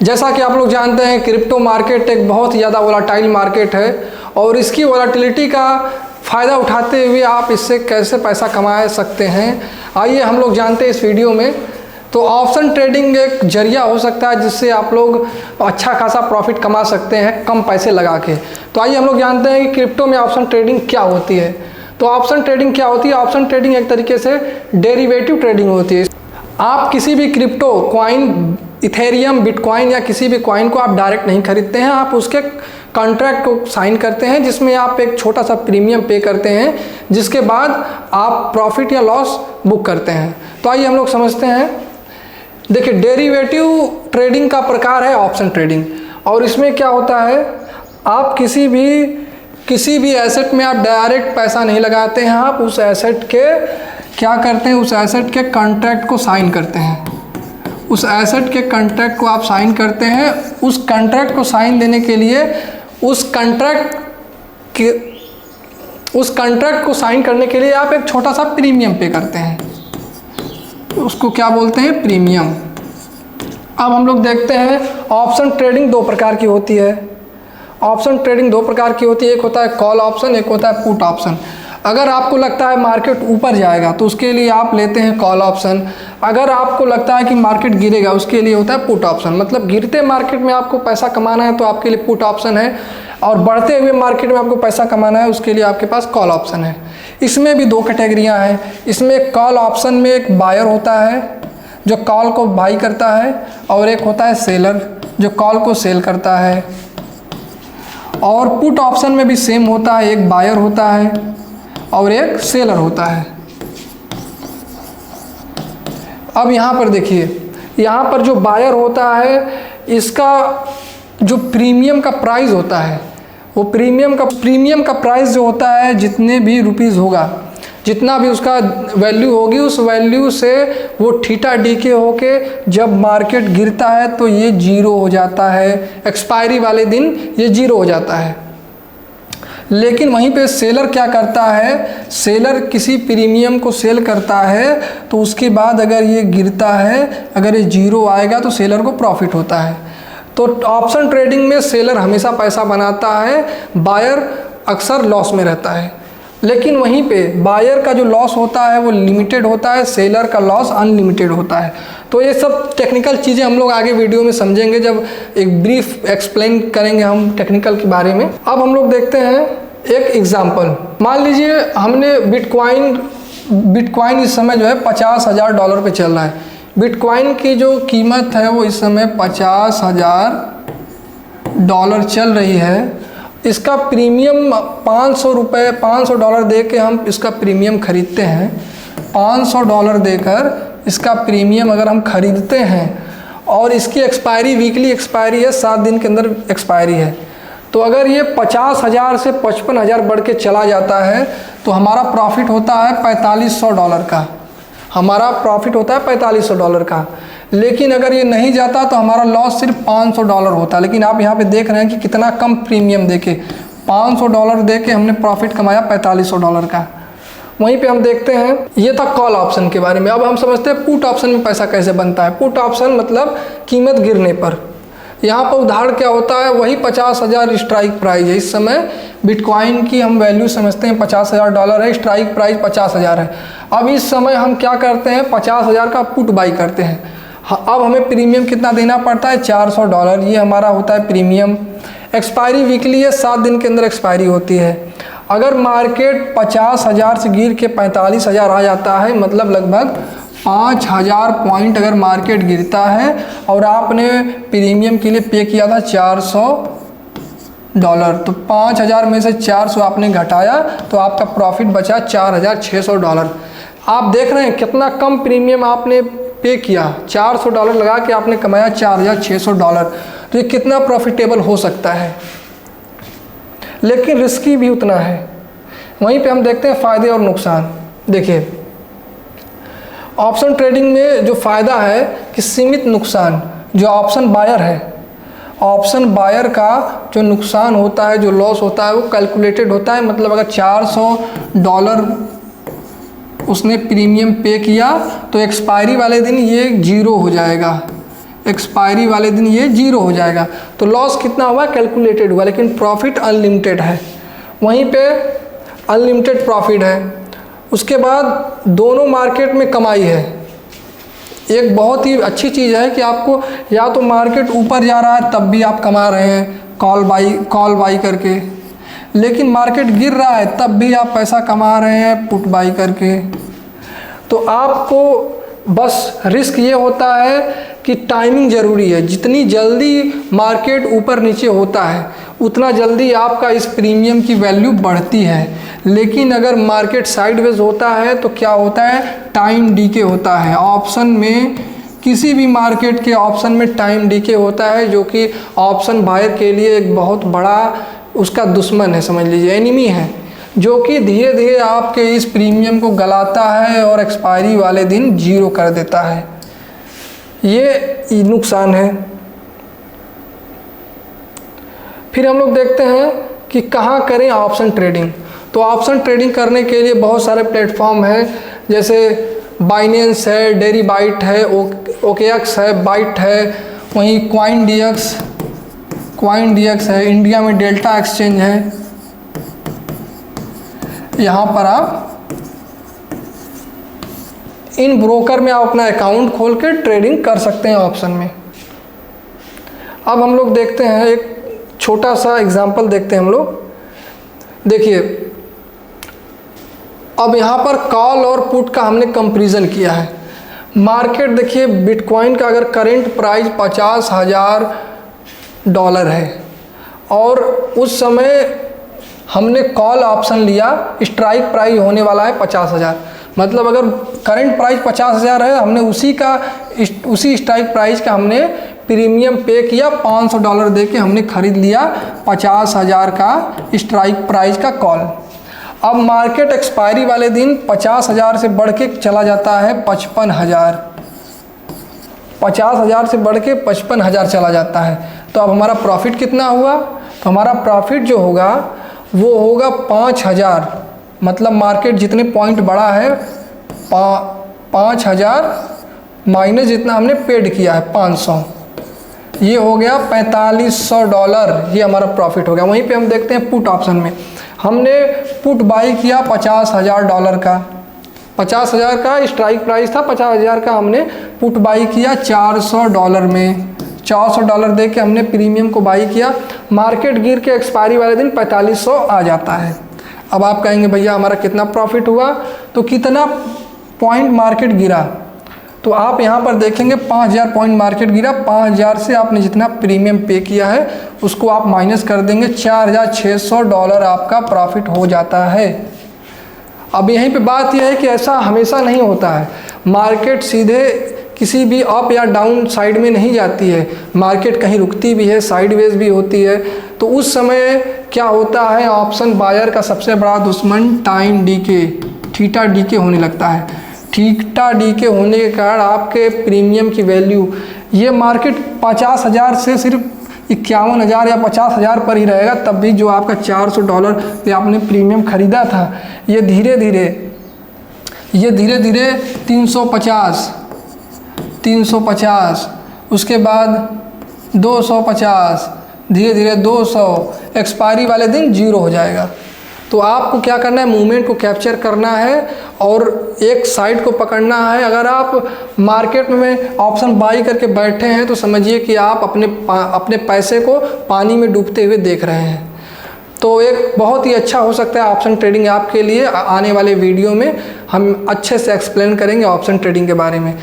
जैसा कि आप लोग जानते हैं, क्रिप्टो मार्केट एक बहुत ज़्यादा वोलाटाइल मार्केट है और इसकी वोलाटिलिटी का फ़ायदा उठाते हुए आप इससे कैसे पैसा कमा सकते हैं, आइए हम लोग जानते हैं इस वीडियो में। तो ऑप्शन ट्रेडिंग एक जरिया हो सकता है जिससे आप लोग अच्छा खासा प्रॉफिट कमा सकते हैं कम पैसे लगा के। तो आइए हम लोग जानते हैं कि क्रिप्टो में ऑप्शन ट्रेडिंग क्या होती है। तो ऑप्शन ट्रेडिंग क्या होती है? ऑप्शन ट्रेडिंग एक तरीके से डेरिवेटिव ट्रेडिंग होती है। आप किसी भी क्रिप्टो कॉइन, इथेरियम, बिटकॉइन या किसी भी कॉइन को आप डायरेक्ट नहीं खरीदते हैं, आप उसके कॉन्ट्रैक्ट को साइन करते हैं जिसमें आप एक छोटा सा प्रीमियम पे करते हैं, जिसके बाद आप प्रॉफिट या लॉस बुक करते हैं। तो आइए हम लोग समझते हैं। देखिए, डेरिवेटिव ट्रेडिंग का प्रकार है ऑप्शन ट्रेडिंग, और इसमें क्या होता है, आप किसी भी एसेट में आप डायरेक्ट पैसा नहीं लगाते हैं, आप उस एसेट के क्या करते हैं, उस एसेट के कॉन्ट्रैक्ट को साइन करते हैं। उस एसेट के कॉन्ट्रैक्ट को आप साइन करते हैं। उस कॉन्ट्रैक्ट को साइन देने के लिए उस कॉन्ट्रैक्ट को साइन करने के लिए आप एक छोटा सा प्रीमियम पे करते हैं, उसको क्या बोलते हैं, प्रीमियम। अब हम लोग देखते हैं ऑप्शन ट्रेडिंग दो प्रकार की होती है। ऑप्शन ट्रेडिंग दो प्रकार की होती है, एक होता है कॉल ऑप्शन, एक होता है पुट ऑप्शन। अगर आपको लगता है मार्केट ऊपर जाएगा तो उसके लिए आप लेते हैं कॉल ऑप्शन। अगर आपको लगता है कि मार्केट गिरेगा उसके लिए होता है पुट ऑप्शन। मतलब गिरते मार्केट में आपको पैसा कमाना है तो आपके लिए पुट ऑप्शन है, और बढ़ते हुए मार्केट में आपको पैसा कमाना है उसके लिए आपके पास कॉल ऑप्शन है। इसमें भी दो कैटेगरियाँ हैं। इसमें कॉल ऑप्शन में एक बायर होता है जो कॉल को बाई करता है, और एक होता है सेलर जो कॉल को सेल करता है। और पुट ऑप्शन में भी सेम होता है, एक बायर होता है और एक सेलर होता है। अब यहाँ पर देखिए, यहाँ पर जो बायर होता है इसका जो प्रीमियम का प्राइस होता है, वो प्रीमियम का प्राइस जो होता है, जितने भी रुपीज़ होगा, जितना भी उसका वैल्यू होगी, उस वैल्यू से वो थीटा डी के होके जब मार्केट गिरता है तो ये जीरो हो जाता है, एक्सपायरी वाले दिन ये जीरो हो जाता है। लेकिन वहीं पे सेलर क्या करता है, सेलर किसी प्रीमियम को सेल करता है तो उसके बाद अगर ये गिरता है, अगर ये जीरो आएगा तो सेलर को प्रॉफिट होता है। तो ऑप्शन ट्रेडिंग में सेलर हमेशा पैसा बनाता है, बायर अक्सर लॉस में रहता है। लेकिन वहीं पे बायर का जो लॉस होता है वो लिमिटेड होता है, सेलर का लॉस अनलिमिटेड होता है। तो ये सब टेक्निकल चीज़ें हम लोग आगे वीडियो में समझेंगे, जब एक ब्रीफ एक्सप्लेन करेंगे हम टेक्निकल के बारे में। अब हम लोग देखते हैं एक एग्जांपल। मान लीजिए हमने बिटकॉइन इस समय जो है $50,000 पे चल रहा है। बिटकॉइन की जो कीमत है वो इस समय $50,000 चल रही है। इसका प्रीमियम $500 दे के हम इसका प्रीमियम खरीदते हैं। $500 देकर इसका प्रीमियम अगर हम खरीदते हैं, और इसकी एक्सपायरी वीकली एक्सपायरी है, 7 दिन के अंदर एक्सपायरी है। तो अगर ये 50,000 से 55,000 बढ़ के चला जाता है तो हमारा प्रॉफिट होता है $4,500 का। हमारा प्रॉफिट होता है $4,500 का। लेकिन अगर ये नहीं जाता तो हमारा लॉस सिर्फ $500 होता है। लेकिन आप यहाँ पे देख रहे हैं कि कितना कम प्रीमियम देके, $500 दे के हमने प्रॉफिट कमाया $4,500 का। वहीं पे हम देखते हैं, ये था कॉल ऑप्शन के बारे में। अब हम समझते हैं पुट ऑप्शन में पैसा कैसे बनता है। पुट ऑप्शन मतलब कीमत गिरने पर। यहाँ पर उदाहरण क्या होता है, वही 50,000 स्ट्राइक प्राइस है। इस समय बिटकॉइन की हम वैल्यू समझते हैं $50,000 है, स्ट्राइक प्राइस 50,000 है। अब इस समय हम क्या करते हैं, 50,000 का पुट बाई करते हैं। अब हमें प्रीमियम कितना देना पड़ता है, $400। ये हमारा होता है प्रीमियम। एक्सपायरी वीकली है, 7 दिन के अंदर एक्सपायरी होती है। अगर मार्केट 50,000 से गिर के 45,000 आ जाता है, मतलब लगभग 5,000 पॉइंट अगर मार्केट गिरता है, और आपने प्रीमियम के लिए पे किया था $400, तो 5,000 में से 400 आपने घटाया तो आपका प्रॉफिट बचा $4,600। आप देख रहे हैं कितना कम प्रीमियम आपने पे किया, $400 लगा के आपने कमाया $4,600। तो ये कितना प्रॉफिटेबल हो सकता है, लेकिन रिस्की भी उतना है। वहीं पे हम देखते हैं फ़ायदे और नुकसान। देखिए, ऑप्शन ट्रेडिंग में जो फ़ायदा है कि सीमित नुकसान। जो ऑप्शन बायर है, ऑप्शन बायर का जो नुकसान होता है, जो लॉस होता है, वो कैलकुलेटेड होता है। मतलब अगर $400 उसने प्रीमियम पे किया तो एक्सपायरी वाले दिन ये जीरो हो जाएगा। एक्सपायरी वाले दिन ये 0 हो जाएगा। तो लॉस कितना हुआ, कैलकुलेटेड हुआ, लेकिन प्रॉफिट अनलिमिटेड है, वहीं पे अनलिमिटेड प्रॉफिट है। उसके बाद दोनों मार्केट में कमाई है। एक बहुत ही अच्छी चीज़ है कि आपको या तो मार्केट ऊपर जा रहा है तब भी आप कमा रहे हैं कॉल बाई करके, लेकिन मार्केट गिर रहा है तब भी आप पैसा कमा रहे हैं पुट बाई करके। तो आपको बस रिस्क ये होता है कि टाइमिंग ज़रूरी है। जितनी जल्दी मार्केट ऊपर नीचे होता है उतना जल्दी आपका इस प्रीमियम की वैल्यू बढ़ती है, लेकिन अगर मार्केट साइडवेज होता है तो क्या होता है, टाइम डीके होता है। ऑप्शन में किसी भी मार्केट के ऑप्शन में टाइम डीके होता है, जो कि ऑप्शन बायर के लिए एक बहुत बड़ा उसका दुश्मन है, समझ लीजिए एनिमी है, जो कि धीरे धीरे आपके इस प्रीमियम को गलाता है और एक्सपायरी वाले दिन 0 कर देता है। ये नुकसान है। फिर हम लोग देखते हैं कि कहाँ करें ऑप्शन ट्रेडिंग। तो ऑप्शन ट्रेडिंग करने के लिए बहुत सारे प्लेटफॉर्म हैं, जैसे बाइनेंस है, डेरिबाइट है, OKX है, बाइट है, वहीं कॉइन डीएक्स है, इंडिया में डेल्टा एक्सचेंज है। यहाँ पर आप इन ब्रोकर में आप अपना अकाउंट खोल के ट्रेडिंग कर सकते हैं ऑप्शन में। अब हम लोग देखते हैं एक छोटा सा एग्जांपल देखते हैं हम लोग। देखिए अब यहाँ पर कॉल और पुट का हमने कंपैरिजन किया है। मार्केट देखिए, बिटकॉइन का अगर करेंट प्राइस $50,000 है और उस समय हमने कॉल ऑप्शन लिया, स्ट्राइक प्राइस होने वाला है 50,000। मतलब अगर करंट प्राइस 50,000 है, हमने उसी स्ट्राइक प्राइस का हमने प्रीमियम पे किया, $500 दे के हमने ख़रीद लिया 50,000 का स्ट्राइक प्राइस का कॉल। अब मार्केट एक्सपायरी वाले दिन 50,000 से बढ़ के चला जाता है 55,000, 50,000 से बढ़ के 55,000 चला जाता है। तो अब हमारा प्रॉफिट कितना हुआ, तो हमारा प्रॉफिट जो होगा वो होगा 5,000। मतलब मार्केट जितने पॉइंट बढ़ा है 5,000 माइनस जितना हमने पेड किया है 500, ये हो गया $4,500। ये हमारा प्रॉफिट हो गया। वहीं पे हम देखते हैं पुट ऑप्शन में, हमने पुट बाई किया $50,000 का, 50,000 का स्ट्राइक प्राइस था, 50,000 का हमने पुट बाई किया $400 में, $400 दे के हमने प्रीमियम को बाई किया। मार्केट गिर के एक्सपायरी वाले दिन 4,500 आ जाता है। अब आप कहेंगे भैया हमारा कितना प्रॉफिट हुआ, तो कितना पॉइंट मार्केट गिरा, तो आप यहाँ पर देखेंगे 5,000 पॉइंट मार्केट गिरा। 5,000 से आपने जितना प्रीमियम पे किया है उसको आप माइनस कर देंगे, $4,600 आपका प्रॉफिट हो जाता है। अब यहीं पे बात यह है कि ऐसा हमेशा नहीं होता है। मार्केट सीधे किसी भी अप या डाउन साइड में नहीं जाती है, मार्केट कहीं रुकती भी है, साइडवेज भी होती है। तो उस समय क्या होता है, ऑप्शन बायर का सबसे बड़ा दुश्मन टाइम डीके, थीटा डीके होने लगता है। थीटा डीके होने के कारण आपके प्रीमियम की वैल्यू, ये मार्केट 50,000 से सिर्फ 51,000 या 50,000 पर ही रहेगा, तब भी जो आपका $400 पे आपने प्रीमियम खरीदा था, ये धीरे धीरे 350, उसके बाद 250, धीरे धीरे 200, एक्सपायरी वाले दिन 0 हो जाएगा। तो आपको क्या करना है, मूवमेंट को कैप्चर करना है और एक साइड को पकड़ना है। अगर आप मार्केट में ऑप्शन बाई करके बैठे हैं तो समझिए कि आप अपने पैसे को पानी में डूबते हुए देख रहे हैं। तो एक बहुत ही अच्छा हो सकता है ऑप्शन ट्रेडिंग आपके लिए। आने वाले वीडियो में हम अच्छे से एक्सप्लेन करेंगे ऑप्शन ट्रेडिंग के बारे में।